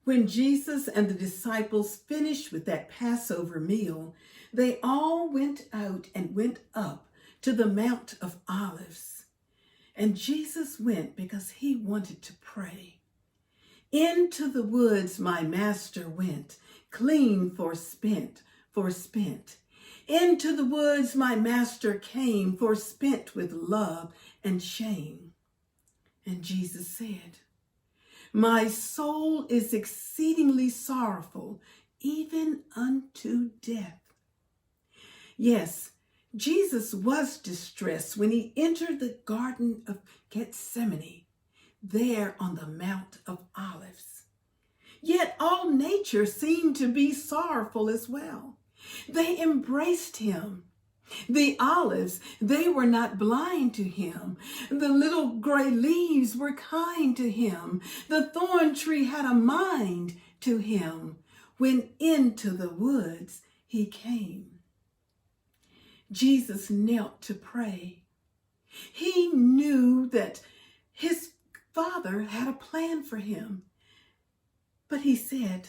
When Jesus and the disciples finished with that Passover meal, they all went out and went up to the Mount of Olives. And Jesus went because he wanted to pray. Into the woods my master went, clean forspent. Into the woods my master came, forspent with love and shame. And Jesus said, my soul is exceedingly sorrowful, even unto death. Yes, Jesus was distressed when he entered the Garden of Gethsamane, there on the Mount of Olives. Yet all nature seemed to be sorrowful as well. They embraced him. The olives, they were not blind to him. The little gray leaves were kind to him. The thorn tree had a mind to him when into the woods he came. Jesus knelt to pray. He knew that his Father had a plan for him. But he said,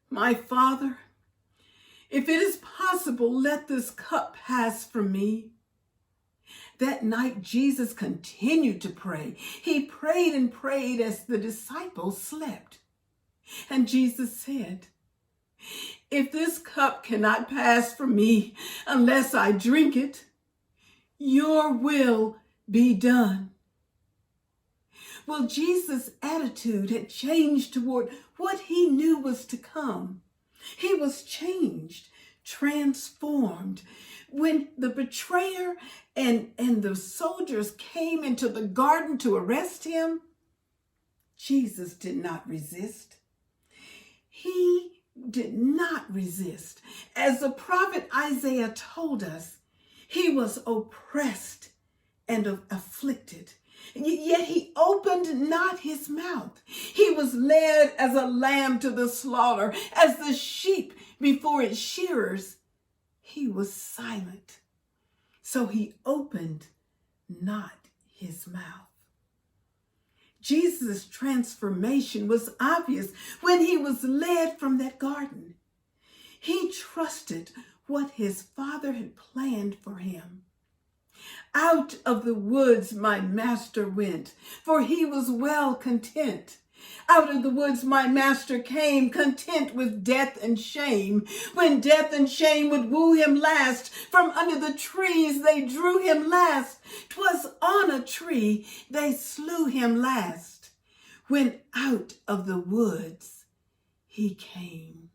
my Father, if it is possible, let this cup pass from me. That night, Jesus continued to pray. He prayed and prayed as the disciples slept. And Jesus said, if this cup cannot pass from me unless I drink it, your will be done. Well, Jesus' attitude had changed toward what he knew was to come. He was changed, transformed. When the betrayer and the soldiers came into the garden to arrest him, Jesus did not resist. He did not resist. As the prophet Isaiah told us, he was oppressed and afflicted. Yet he opened not his mouth. He was led as a lamb to the slaughter, as the sheep before its shearers. He was silent, so he opened not his mouth. Jesus' transformation was obvious when he was led from that garden. He trusted what his Father had planned for him. Out of the woods my master went, for he was well content. Out of the woods my master came, content with death and shame. When death and shame would woo him last, from under the trees they drew him last. 'Twas on a tree they slew him last, when out of the woods he came.